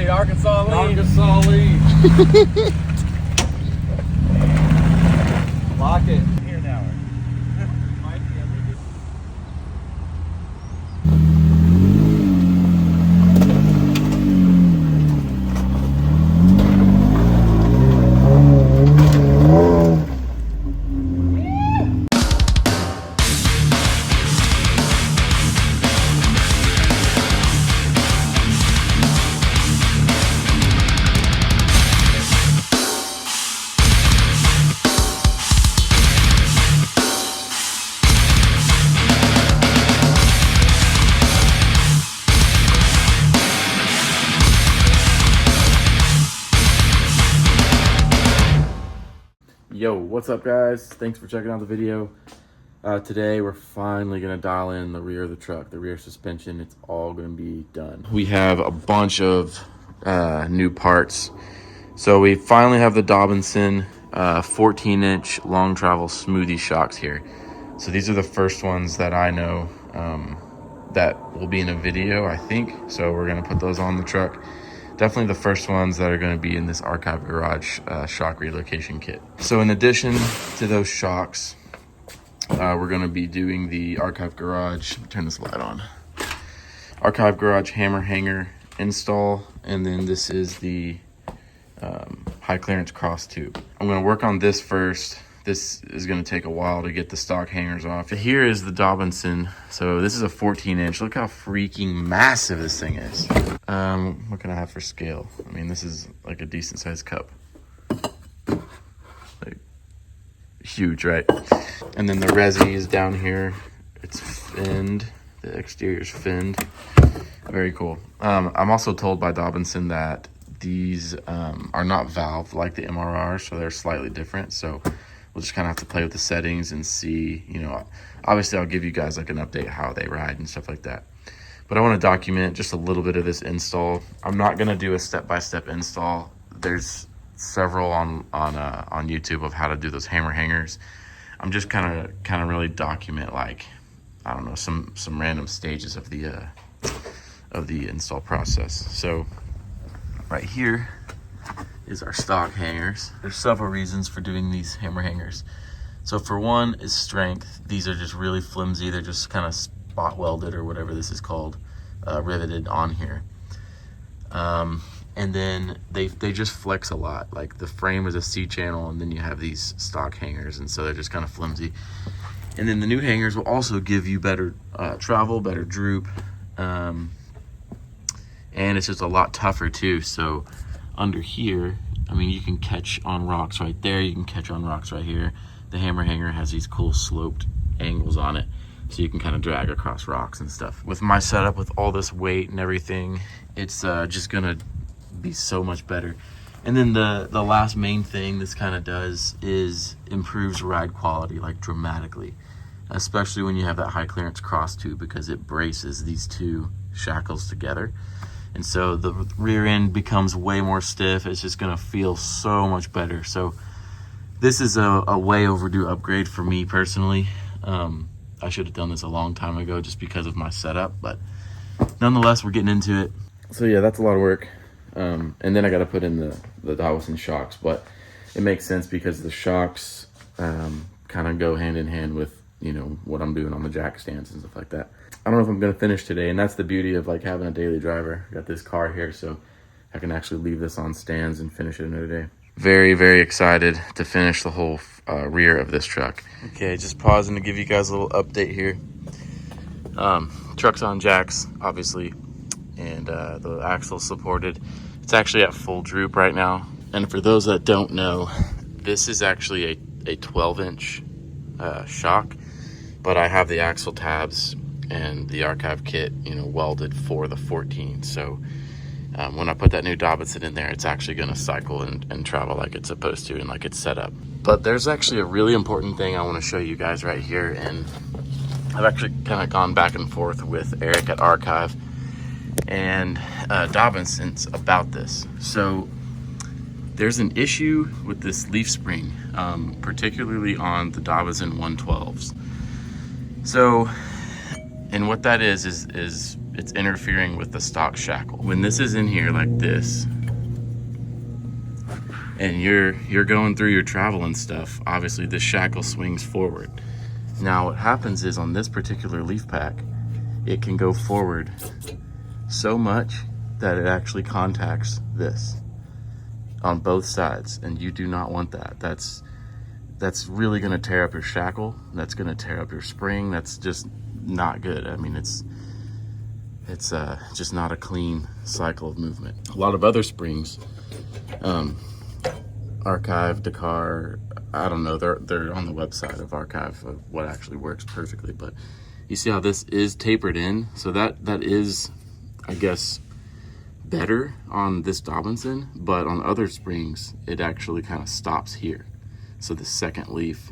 lead, Arkansas lead. Arkansas lead. Lock it. Here now. Yo, what's up guys? Thanks for checking out the video. Today we're finally gonna dial in the rear of the truck, the rear suspension. It's all gonna be done. We have a bunch of new parts. So we finally have the Dobinson 14-inch long travel smoothie shocks here. So these are the first ones that I know that will be in a video, I think. So we're gonna put those on the truck. Definitely the first ones that are going to be in this Archive Garage shock relocation kit. So in addition to those shocks, we're going to be doing the Archive Garage, turn this light on, Archive Garage hammer hanger install, and then this is the high clearance cross tube. I'm going to work on this first. This is going to take a while to get the stock hangers off. Here is the Dobinson. So this is a 14-inch. Look how freaking massive this thing is. What can I have for scale? I mean, this is like a decent sized cup. Like, huge, right? And then the resi is down here. It's finned. The exterior's finned. Very cool. I'm also told by Dobinson that these are not valved like the MRR, so they're slightly different. So we'll just kind of have to play with the settings and see, you know, obviously I'll give you guys like an update how they ride and stuff like that. But I want to document just a little bit of this install. I'm not going to do a step-by-step install. There's several on YouTube of how to do those hammer hangers. I'm just kind of really document, like, I don't know, some random stages of the install process. So right here is our stock hangers. There's several reasons for doing these hammer hangers. So for one is strength. These are just really flimsy. They're just kind of spot welded or whatever this is called, riveted on here. And then they just flex a lot. Like the frame is a C-channel, and then you have these stock hangers, and so they're just kind of flimsy. And then the new hangers will also give you better travel, better droop, and it's just a lot tougher too. So under here, I mean, you can catch on rocks right there, you can catch on rocks right here. The hammer hanger has these cool sloped angles on it, so you can kind of drag across rocks and stuff. With my setup, with all this weight and everything, it's just gonna be so much better. And then the last main thing this kind of does is improves ride quality, like dramatically, especially when you have that high clearance cross tube, because it braces these two shackles together. And so the rear end becomes way more stiff. It's just gonna feel so much better. So this is a way overdue upgrade for me personally. I should have done this a long time ago just because of my setup, but nonetheless, we're getting into it. So yeah, that's a lot of work. And then I got to put in the Dobinsons shocks, but it makes sense because the shocks kind of go hand in hand with, you know, what I'm doing on the jack stands and stuff like that. I don't know if I'm gonna finish today, and that's the beauty of like having a daily driver. I got this car here, so I can actually leave this on stands and finish it another day. Very, very excited to finish the whole rear of this truck. Okay, just pausing to give you guys a little update here. Truck's on jacks, obviously, and the axle's supported. It's actually at full droop right now. And for those that don't know, this is actually a 12-inch shock, but I have the axle tabs and the Archive kit, you know, welded for the 14. So when I put that new Dobinson in there, it's actually going to cycle and travel like it's supposed to and like it's set up. But there's actually a really important thing I want to show you guys right here, and I've actually kind of gone back and forth with Eric at Archive and Dobinsons about this. So there's an issue with this leaf spring, particularly on the Dobinson 112s. So, and what that is it's interfering with the stock shackle. When this is in here like this, and you're going through your travel and stuff, obviously this shackle swings forward. Now what happens is on this particular leaf pack, it can go forward so much that it actually contacts this on both sides, and you do not want that. That's really gonna tear up your shackle. That's gonna tear up your spring. That's just not good. I mean, it's just not a clean cycle of movement. A lot of other springs, Archive, Dakar, I don't know, they're on the website of Archive of what actually works perfectly, but you see how this is tapered in? So that is, I guess, better on this Dobinson, but on other springs, it actually kind of stops here. So the second leaf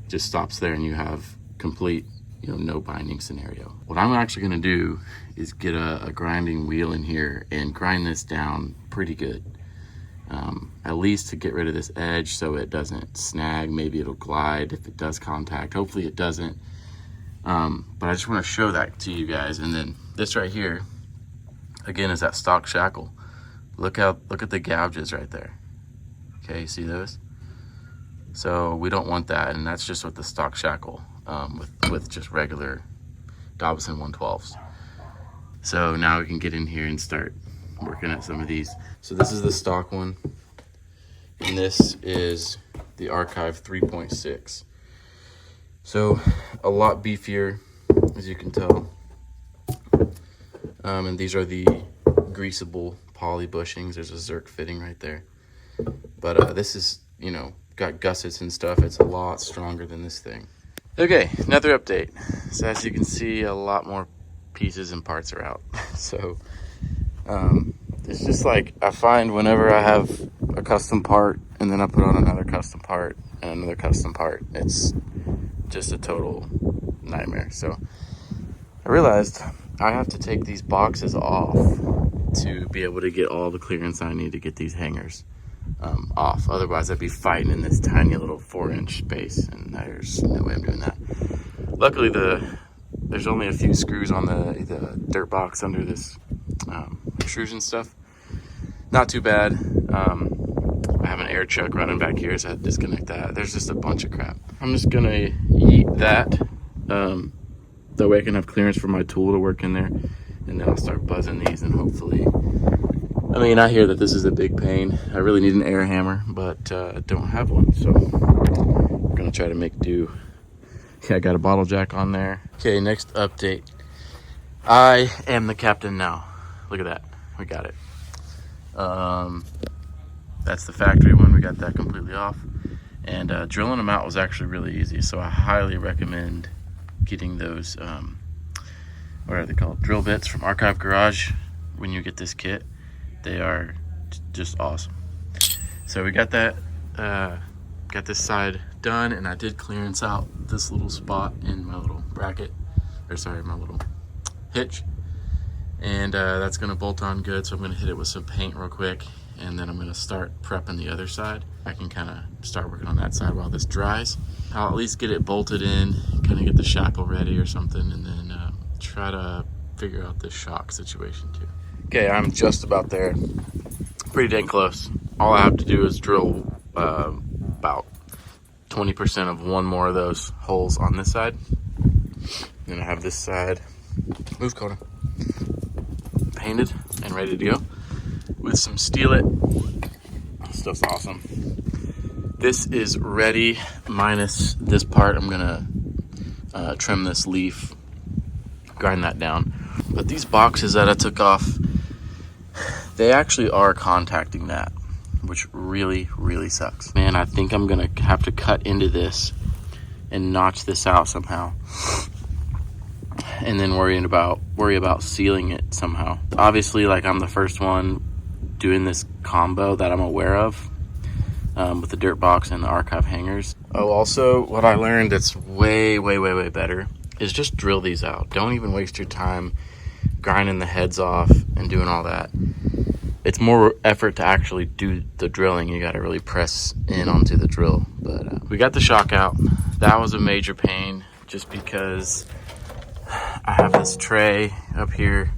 just stops there and you have complete, no binding scenario. What I'm actually gonna do is get a grinding wheel in here and grind this down pretty good. At least to get rid of this edge so it doesn't snag. Maybe it'll glide if it does contact. Hopefully it doesn't. But I just want to show that to you guys. And then this right here, again, is that stock shackle. Look at the gouges right there. Okay, you see those? So we don't want that, and that's just with the stock shackle, with just regular Dobinson 112s. So now we can get in here and start working at some of these. So this is the stock one, and this is the Archive 3.6. So a lot beefier, as you can tell. And these are the greasable poly bushings. There's a Zerk fitting right there. But this is, got gussets and stuff. It's a lot stronger than this thing. Okay, another update. So as you can see, a lot more pieces and parts are out. So it's just like, I find whenever I have a custom part and then I put on another custom part and another custom part, it's just a total nightmare. So I realized I have to take these boxes off to be able to get all the clearance I need to get these hangers off. Otherwise I'd be fighting in this tiny little 4-inch space, and there's no way I'm doing that. Luckily there's only a few screws on the dirt box under this extrusion stuff. Not too bad. I have an air chuck running back here, so I had to disconnect that. There's just a bunch of crap. I'm just gonna yeet that. That way I can have clearance for my tool to work in there, and then I'll start buzzing these, and hopefully, I hear that this is a big pain. I really need an air hammer, but I don't have one, so I'm gonna try to make do. Okay, I got a bottle jack on there. Okay, next update. I am the captain now. Look at that, we got it. That's the factory one. We got that completely off, and drilling them out was actually really easy. So I highly recommend getting those what are they called, drill bits from Archive Garage. When you get this kit, they are just awesome. So we got that, got this side done, and I did clearance out this little spot in my little bracket, or sorry, my little hitch, and that's gonna bolt on good. So I'm gonna hit it with some paint real quick, and then I'm gonna start prepping the other side. I can kind of start working on that side while this dries. I'll at least get it bolted in, kind of get the shackle ready or something, and then try to figure out this shock situation too. Okay, I'm just about there. Pretty dang close. All I have to do is drill about 20% of one more of those holes on this side. Then I have this side, move Kona, painted and ready to go with some Steel-It. This stuff's awesome. This is ready minus this part. I'm gonna trim this leaf, grind that down. But these boxes that I took off, they actually are contacting that, which really, really sucks. Man, I think I'm gonna have to cut into this and notch this out somehow, and then worry about sealing it somehow. Obviously, like, I'm the first one doing this combo that I'm aware of, with the dirt box and the Archive hangers. Oh, also, what I learned that's way, way, way, way better is just drill these out. Don't even waste your time grinding the heads off and doing all that. It's more effort to actually do the drilling. You got to really press in onto the drill. But we got the shock out. That was a major pain, just because I have this tray up here.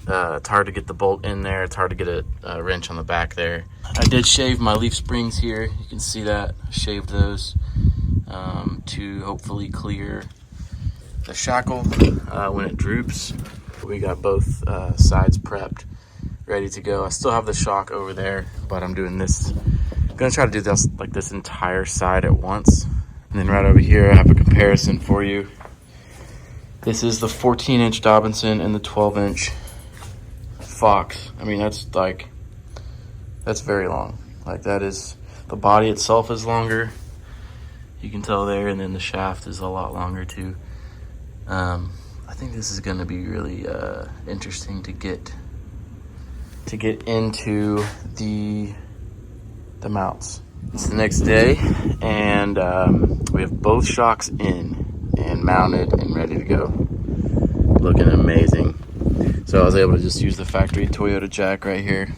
It's hard to get the bolt in there. It's hard to get a wrench on the back there. I did shave my leaf springs here. You can see that. I shaved those to hopefully clear the shackle when it droops. We got both sides prepped, ready to go. I still have the shock over there, but I'm doing this. I'm gonna try to do this like this entire side at once. And then right over here, I have a comparison for you. This is the 14-inch Dobinson and the 12-inch Fox. I mean, that's very long. Like, that is, the body itself is longer. You can tell there, and then the shaft is a lot longer too. I think this is gonna be really interesting to get into the mounts. It's the next day, and we have both shocks in and mounted and ready to go. Looking amazing. So I was able to just use the factory Toyota jack right here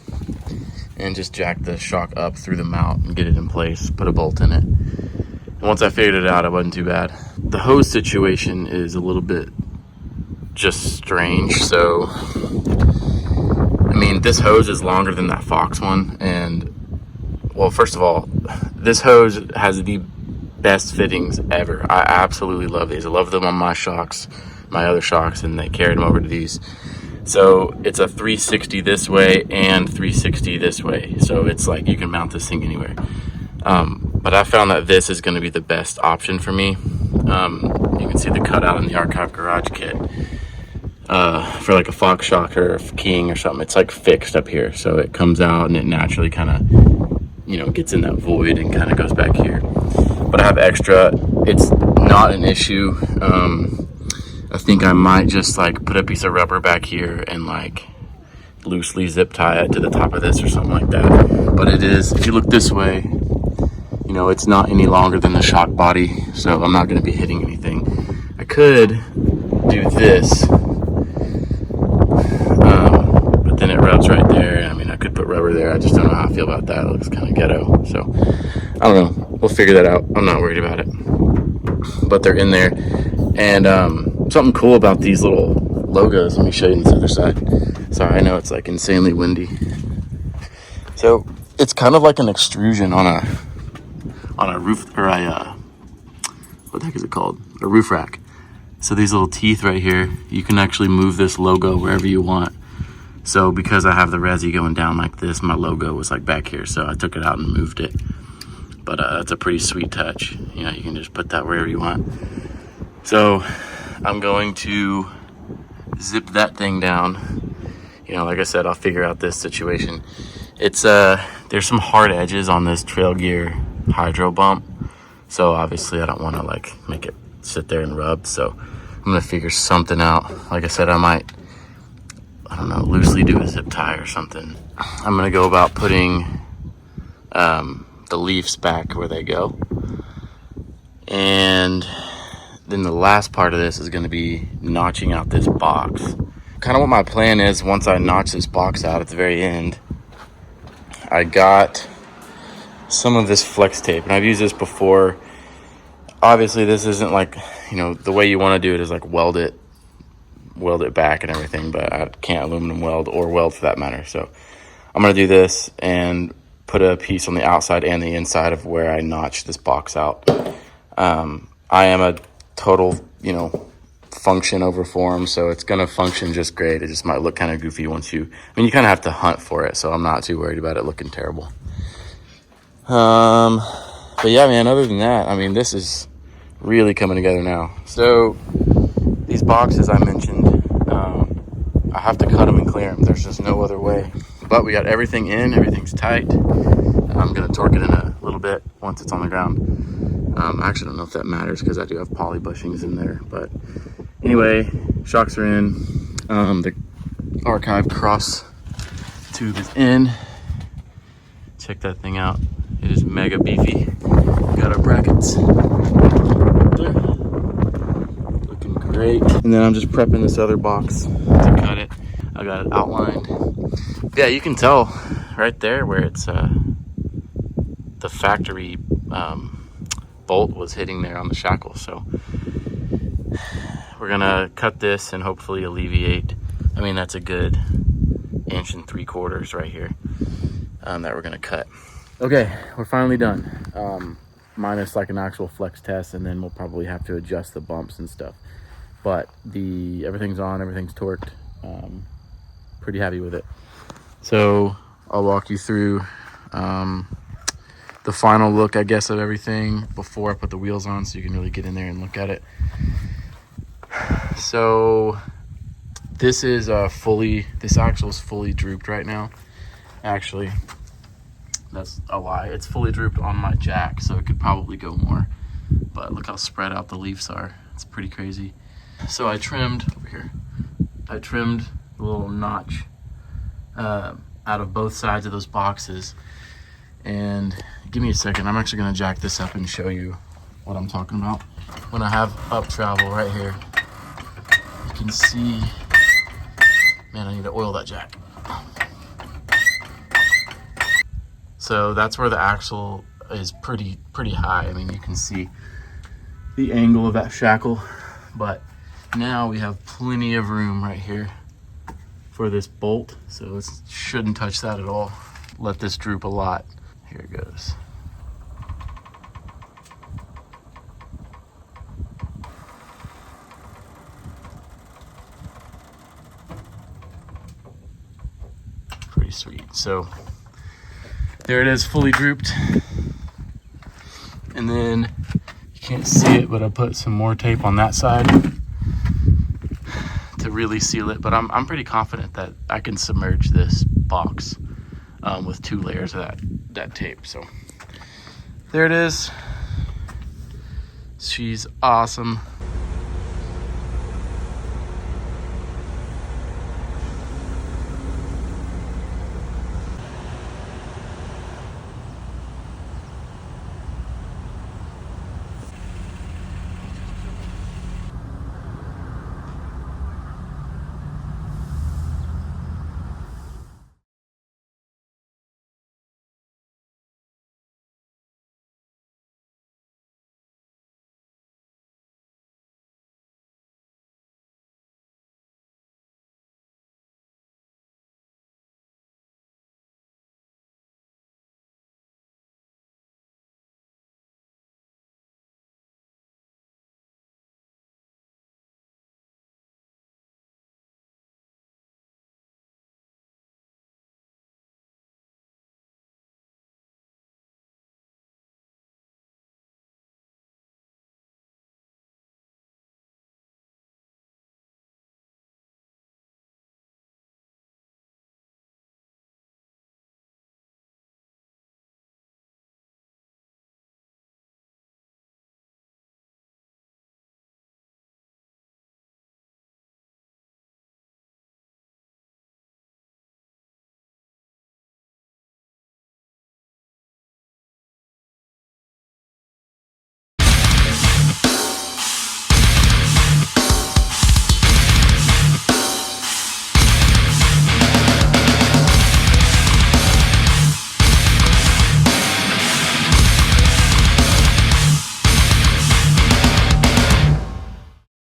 and just jack the shock up through the mount and get it in place, put a bolt in it. And once I figured it out, it wasn't too bad. The hose situation is a little bit just strange. So, I mean, this hose is longer than that Fox one. And, well, first of all, this hose has the best fittings ever. I absolutely love these. I love them on my shocks, my other shocks, and they carried them over to these. So it's a 360 this way and 360 this way. So it's like you can mount this thing anywhere. But I found that this is going to be the best option for me. You can see the cutout in the Archive Garage kit. For like a Fox shock or a King or something, it's like fixed up here. So it comes out and it naturally kind of, you know, gets in that void and kind of goes back here. But I have extra. It's not an issue. I think I might just like put a piece of rubber back here and like loosely zip tie it to the top of this or something like that. But it is, if you look this way, you know, it's not any longer than the shock body, so I'm not going to be hitting anything. I could do this, but then it rubs right there. I mean, I could put rubber there. I just don't know how I feel about that. It looks kind of ghetto. So I don't know. We'll figure that out. I'm not worried about it. But they're in there. And something cool about these little logos. Let me show you on this other side. Sorry, I know it's like insanely windy. So it's kind of like an extrusion on a roof, or what the heck is it called? A roof rack. So these little teeth right here, you can actually move this logo wherever you want. So because I have the resi going down like this, my logo was like back here. So I took it out and moved it. But it's a pretty sweet touch. You know, you can just put that wherever you want. So I'm going to zip that thing down. You know, like I said, I'll figure out this situation. It's there's some hard edges on this Trail Gear hydro bump. So obviously I don't want to like make it sit there and rub. So I'm going to figure something out. Like I said, I might, I don't know, loosely do a zip tie or something. I'm going to go about putting the leaves back where they go. And then the last part of this is going to be notching out this box. Kind of what my plan is, once I notch this box out at the very end, I got some of this flex tape, and I've used this before. Obviously this isn't like, you know, the way you want to do it is like weld it back and everything, but I can't aluminum weld or weld for that matter. So I'm going to do this and put a piece on the outside and the inside of where I notch this box out. I am a total, you know, function over form, so it's going to function just great. It just might look kind of goofy once you, I mean, you kind of have to hunt for it, so I'm not too worried about it looking terrible. But yeah, man, other than that, I mean, this is really coming together now. So these boxes I mentioned, I have to cut them and clear them. There's just no other way. But we got everything in, everything's tight. I'm going to torque it in a little bit once it's on the ground. I actually don't know if that matters because I do have poly bushings in there. But anyway, shocks are in. The Archive cross tube is in. Check that thing out. It is mega beefy. We got our brackets there. Looking great. And then I'm just prepping this other box to cut it. I got it outlined. Yeah, you can tell right there where it's the factory bolt was hitting there on the shackle. So we're gonna cut this and hopefully alleviate, I mean, that's a good 1 3/4 inches right here that we're gonna cut. Okay, we're finally done. Minus like an actual flex test, and then we'll probably have to adjust the bumps and stuff. But everything's on, everything's torqued. Pretty happy with it. So I'll walk you through the final look, I guess, of everything before I put the wheels on, so you can really get in there and look at it. So this is this axle is fully drooped right now. Actually, that's a lie. It's fully drooped on my jack, so it could probably go more. But look how spread out the leaves are. It's pretty crazy. So I trimmed over here. I trimmed the little notch out of both sides of those boxes. And give me a second. I'm actually going to jack this up and show you what I'm talking about. When I have up travel right here, you can see, man, I need to oil that jack. So that's where the axle is pretty high. I mean, you can see the angle of that shackle, but now we have plenty of room right here for this bolt. So it shouldn't touch that at all. Let this droop a lot. Here it goes. Pretty sweet. So there it is, fully drooped. And then you can't see it, but I put some more tape on that side to really seal it. But I'm pretty confident that I can submerge this box with 2 layers of that tape. So there it is. She's awesome.